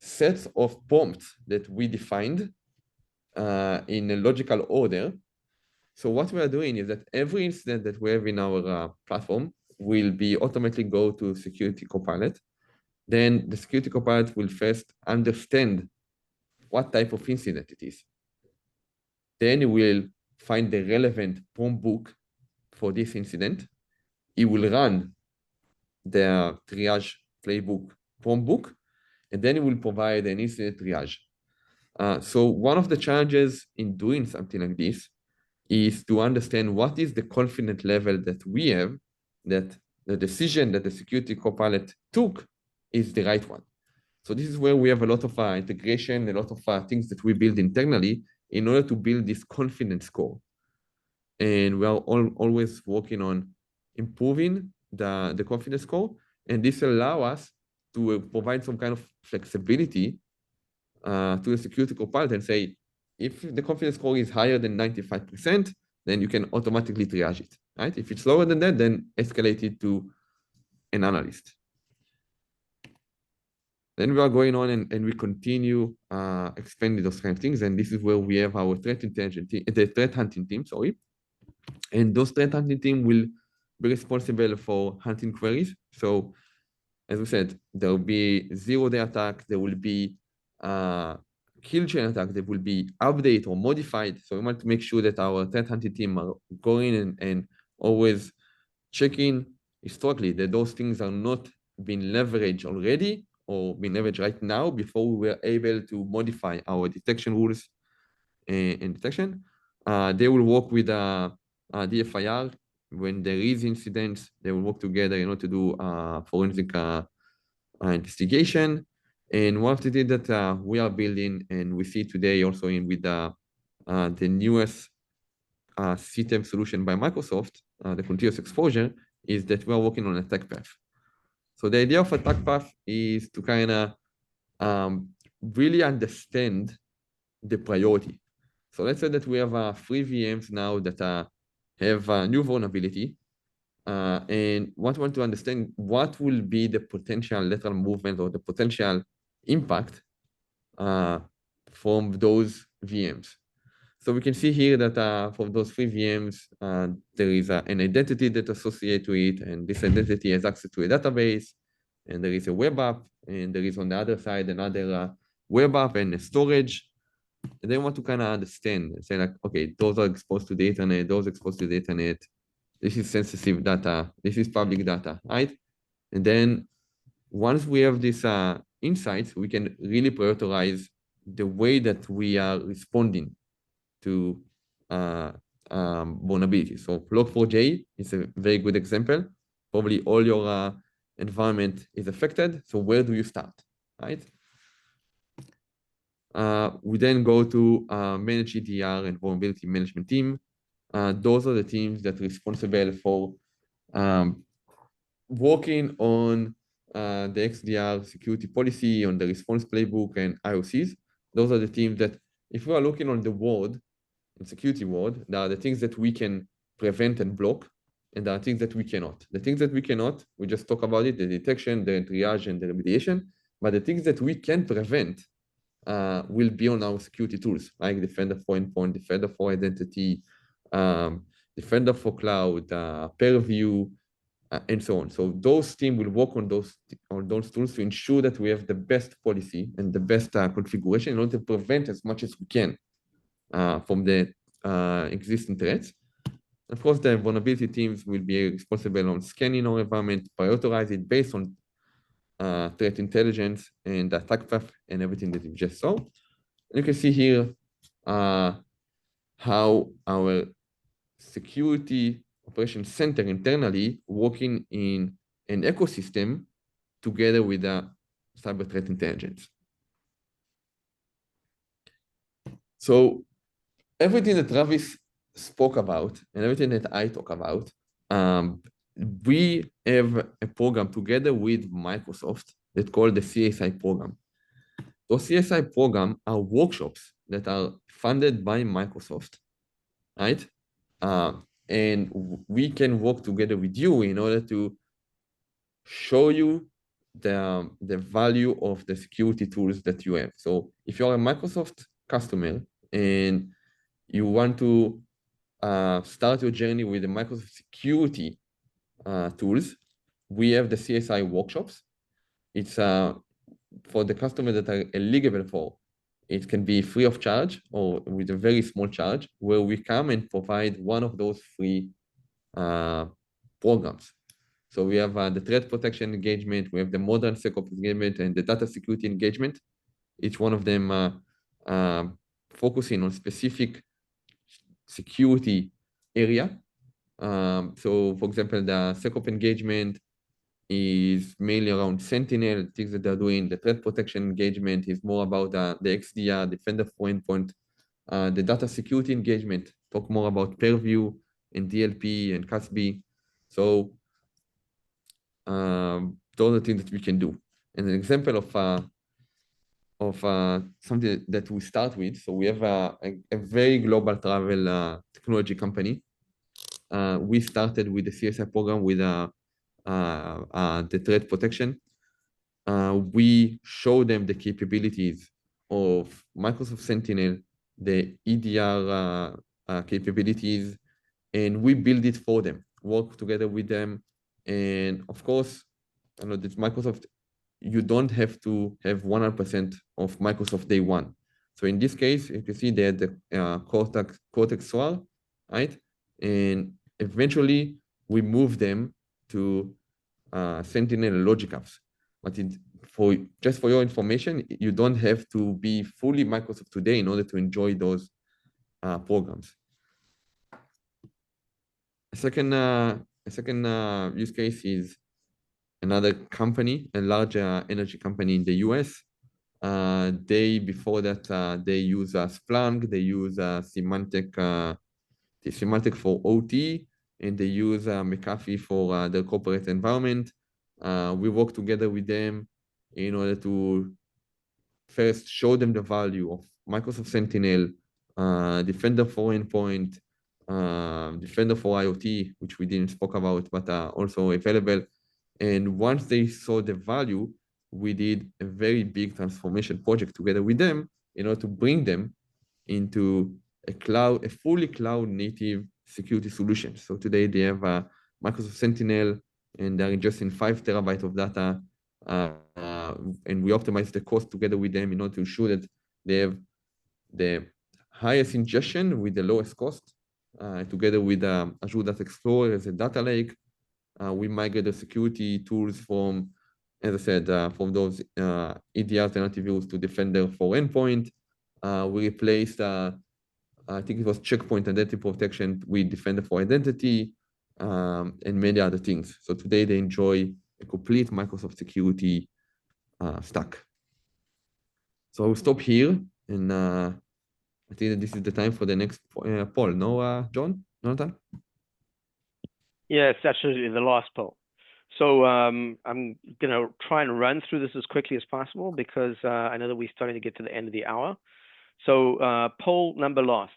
sets of prompts that we defined in a logical order. So what we are doing is that every incident that we have in our platform will be automatically go to Security Copilot. Then the Security Copilot will first understand what type of incident it is. Then it will find the relevant prompt book for this incident. It will run the triage playbook prompt book, and then it will provide an incident triage. So one of the challenges in doing something like this is to understand what is the confidence level that we have that the decision that the Security Copilot took is the right one. So this is where we have a lot of integration, a lot of things that we build internally in order to build this confidence score. And we are always working on improving the confidence score. And this allows us to provide some kind of flexibility to the Security Copilot and say, if the confidence score is higher than 95%, then you can automatically triage it, right? If it's lower than that, then escalate it to an analyst. Then we are going on and we continue expanding those kind of things. And this is where we have our threat intelligence team, the threat hunting team, sorry. And those threat hunting team will be responsible for hunting queries. So as we said, there will be zero-day attack, there will be kill chain attack, there will be update or modified. So we want to make sure that our threat hunting team are going and always checking historically that those things are not being leveraged already or being leveraged right now before we were able to modify our detection rules and detection. They will work with DFIR. When there is incidents, they will work together to do forensic investigation. And one of the things that we are building, and we see today also with the newest CTEM solution by Microsoft, the continuous exposure, is that we are working on attack path. So the idea of attack path is to kind of really understand the priority. So let's say that we have 3 VMs now that have a new vulnerability, and what we want to understand what will be the potential lateral movement or the potential impact from those VMs. So we can see here that from those 3 VMs, there is an identity that associates to it, and this identity has access to a database, and there is a web app, and there is on the other side another web app and a storage. And they want to kind of understand and say like, okay, those are exposed to the internet, those exposed to the internet. This is sensitive data. This is public data, right? And then once we have these insights, we can really prioritize the way that we are responding to vulnerabilities. So Log4j is a very good example. Probably all your environment is affected. So where do you start, right? We then go to manage EDR and vulnerability management team. Those are the teams that are responsible for working on the XDR security policy, on the response playbook and IOCs. Those are the teams that, if we are looking on the world, in security world, there are the things that we can prevent and block, and there are things that we cannot. The things that we cannot, we just talk about it, the detection, the triage, and the remediation. But the things that we can prevent will be on our security tools, like Defender for Endpoint, Defender for Identity, Defender for Cloud, Purview, and so on. So those teams will work on those tools to ensure that we have the best policy and the best configuration in order to prevent as much as we can from the existing threats. Of course, the vulnerability teams will be responsible on scanning our environment, prioritize it based on threat intelligence and attack path and everything that you just saw. And you can see here how our security operations center internally working in an ecosystem together with the cyber threat intelligence. So everything that Travis spoke about and everything that I talk about, we have a program together with Microsoft that's called the CSI program. Those CSI program are workshops that are funded by Microsoft, right? And we can work together with you in order to show you the value of the security tools that you have. So if you're a Microsoft customer and you want to start your journey with the Microsoft security tools, we have the CSI workshops. It's for the customers that are eligible for. It can be free of charge or with a very small charge, where we come and provide one of those free programs. So we have the threat protection engagement, we have the modern SecOps engagement, and the data security engagement. Each one of them focusing on specific security area. So for example, the SecOps engagement is mainly around Sentinel, things that they're doing. The threat protection engagement is more about the XDR, Defender for Endpoint. The data security engagement, talk more about Purview and DLP and CASB. So those are things that we can do. And an example of something that we start with. So we have a very global travel technology company. We started with the CSI program with the threat protection. We show them the capabilities of Microsoft Sentinel, the EDR capabilities, and we build it for them, work together with them. And of course, I know that Microsoft, you don't have to have 100% of Microsoft day one. So in this case, you can see they had the Cortex SOAR, right? And eventually we move them to Sentinel and Logic Apps. But just for your information, you don't have to be fully Microsoft today in order to enjoy those programs. A second use case is another company, a large energy company in the US. Before that, they use Splunk, they use Symantec for OT, and they use McAfee for their corporate environment. We work together with them in order to first show them the value of Microsoft Sentinel, Defender for Endpoint, Defender for IoT, which we didn't spoke about, but also available. And once they saw the value, we did a very big transformation project together with them in order to bring them into a fully cloud native security solution. So today they have Microsoft Sentinel, and they're ingesting 5 terabytes of data. And we optimize the cost together with them in order to ensure that they have the highest ingestion with the lowest cost, together with Azure Data Explorer as a data lake. We migrate the security tools from, as I said, from those EDR alternative views to Defender for Endpoint. We replaced, I think it was Checkpoint Identity Protection with Defender for Identity, and many other things. So today they enjoy a complete Microsoft security stack. So I'll stop here, and I think that this is the time for the next poll. No, Jonathan? Yes, absolutely, the last poll. So I'm going to try and run through this as quickly as possible because I know that we're starting to get to the end of the hour. So poll number last.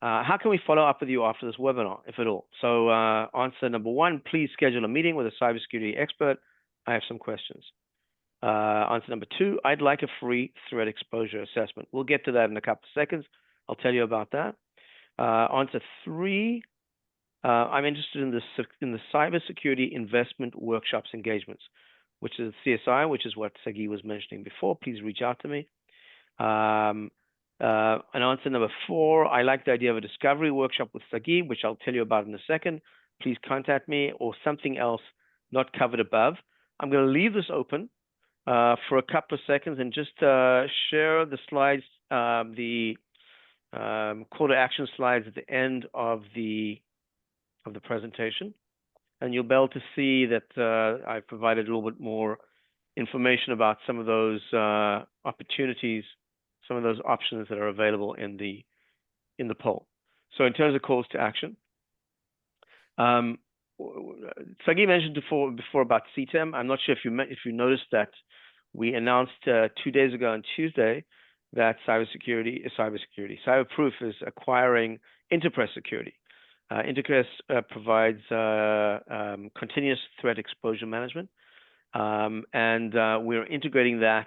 How can we follow up with you after this webinar, if at all? So answer number 1, please schedule a meeting with a cybersecurity expert. I have some questions. Answer number 2, I'd like a free threat exposure assessment. We'll get to that in a couple of seconds. I'll tell you about that. Answer 3, I'm interested in the cybersecurity investment workshops engagements, which is CSI, which is what Saggi was mentioning before. Please reach out to me. And answer number 4, I like the idea of a discovery workshop with Saggi, which I'll tell you about in a second. Please contact me, or something else not covered above. I'm going to leave this open for a couple of seconds and just share the slides, the call to action slides at the end of the presentation. And you'll be able to see that I've provided a little bit more information about some of those opportunities, some of those options that are available in the poll. So in terms of calls to action, Saggi mentioned before about CTEM. I'm not sure if you noticed that we announced 2 days ago on Tuesday that CyberProof is acquiring Interpress Security. Interpress provides continuous threat exposure management, and we're integrating that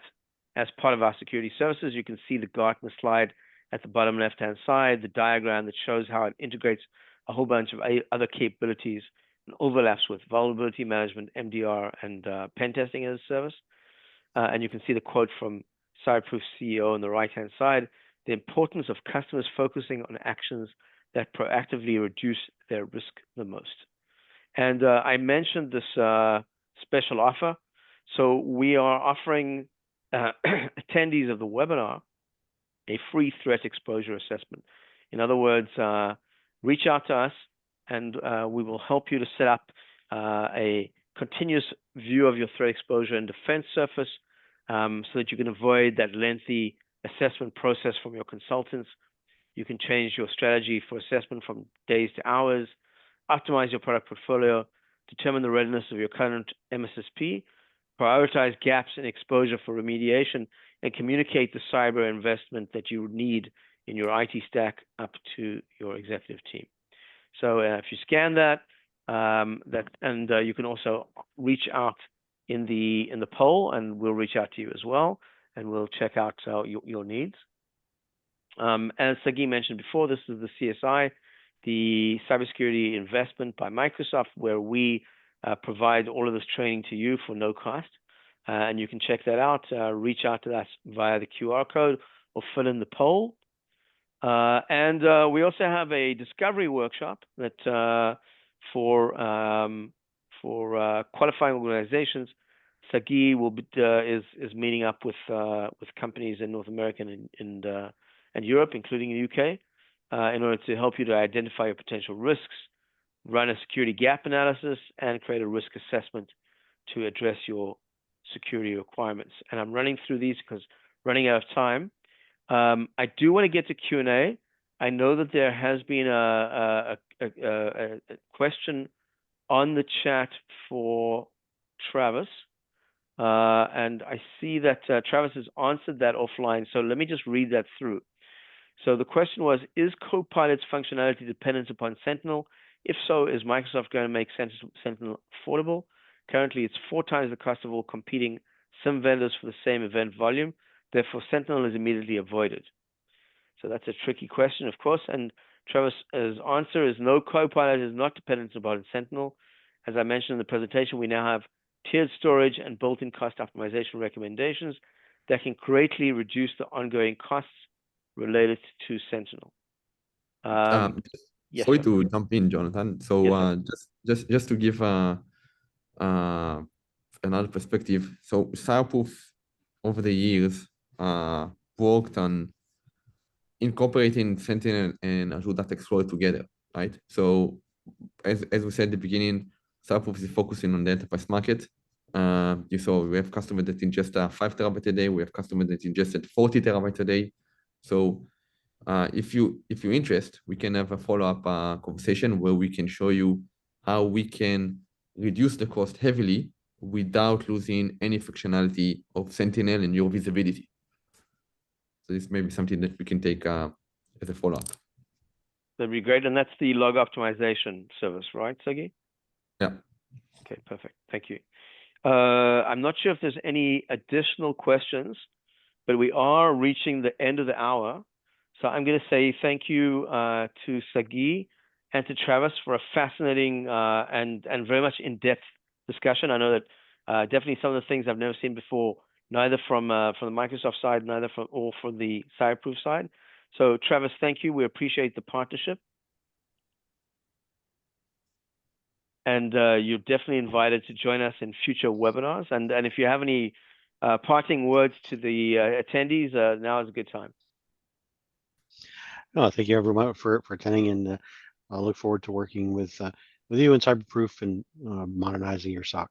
as part of our security services. You can see the Gartner slide at the bottom left-hand side, the diagram that shows how it integrates a whole bunch of other capabilities and overlaps with vulnerability management, MDR, and pen testing as a service. And you can see the quote from CyberProof CEO on the right-hand side, the importance of customers focusing on actions that proactively reduce their risk the most. And I mentioned this special offer. So we are offering attendees of the webinar a free threat exposure assessment. In other words, reach out to us and we will help you to set up a continuous view of your threat exposure and defense surface so that you can avoid that lengthy assessment process from your consultants. You can change your strategy for assessment from days to hours, optimize your product portfolio, determine the readiness of your current MSSP, prioritize gaps in exposure for remediation, and communicate the cyber investment that you need in your IT stack up to your executive team. So if you scan that, you can also reach out in the poll, and we'll reach out to you as well, and we'll check out your needs. As Saggi mentioned before, this is the CSI, the cybersecurity investment by Microsoft, where we provide all of this training to you for no cost. And you can check that out, reach out to us via the QR code or fill in the poll. And we also have a discovery workshop that for qualifying organizations. Saggi is meeting up with companies in North America and Europe, including the UK, in order to help you to identify your potential risks, run a security gap analysis, and create a risk assessment to address your security requirements. And I'm running through these because running out of time. I do want to get to Q&A. I know that there has been a question on the chat for Travis. And I see that Travis has answered that offline. So let me just read that through. So the question was, is Copilot's functionality dependent upon Sentinel? If so, is Microsoft going to make Sentinel affordable? Currently, it's 4 times the cost of all competing SIEM vendors for the same event volume. Therefore, Sentinel is immediately avoided. So that's a tricky question, of course. And Travis's answer is no, Copilot is not dependent upon Sentinel. As I mentioned in the presentation, we now have tiered storage and built-in cost optimization recommendations that can greatly reduce the ongoing costs related to Sentinel. Yes, sorry sir. to jump in, Jonathan. So yes, just to give another perspective. So CyberProof over the years worked on incorporating Sentinel and Azure Data Explorer together, right? So as we said at the beginning, CyberProof is focusing on the enterprise market. You saw we have customers that ingest 5 terabytes a day. We have customers that ingested 40 terabytes a day. So if you're interested, we can have a follow-up conversation where we can show you how we can reduce the cost heavily without losing any functionality of Sentinel and your visibility. So this may be something that we can take as a follow-up. That'd be great. And that's the log optimization service, right, Saggi? Yeah. Okay, perfect. Thank you. I'm not sure if there's any additional questions, but we are reaching the end of the hour. So I'm going to say thank you to Saggi and to Travis for a fascinating and very much in-depth discussion. I know that definitely some of the things I've never seen before, neither from the Microsoft side, neither from the CyberProof side. So Travis, thank you. We appreciate the partnership. And you're definitely invited to join us in future webinars. And if you have any parting words to the attendees, now is a good time. No, thank you everyone for attending, and I look forward to working with you in CyberProof and modernizing your SOC.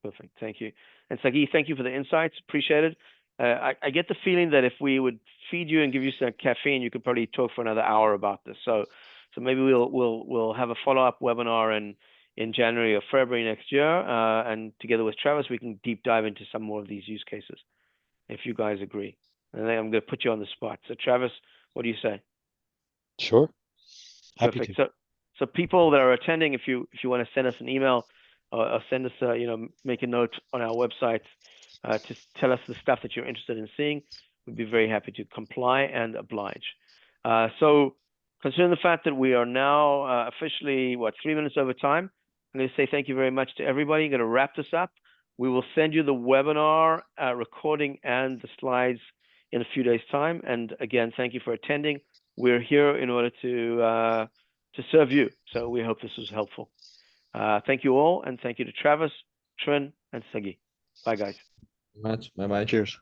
Perfect. Thank you. And Saggi, thank you for the insights. Appreciate it. I get the feeling that if we would feed you and give you some caffeine, you could probably talk for another hour about this. So maybe we'll have a follow-up webinar in January or February next year, and together with Travis, we can deep dive into some more of these use cases, if you guys agree. And then I'm going to put you on the spot. So Travis, what do you say? Sure. Happy Perfect. to. So people that are attending, if you want to send us an email or send us make a note on our website to tell us the stuff that you're interested in seeing, we'd be very happy to comply and oblige. So considering the fact that we are now officially 3 minutes over time, I'm going to say thank you very much to everybody. I'm going to wrap this up. We will send you the webinar recording and the slides in a few days' time. And again, thank you for attending. We're here in order to serve you. So we hope this was helpful. Thank you all, and thank you to Travis, Trin, and Saggi. Bye, guys. Much. Bye-bye. Cheers.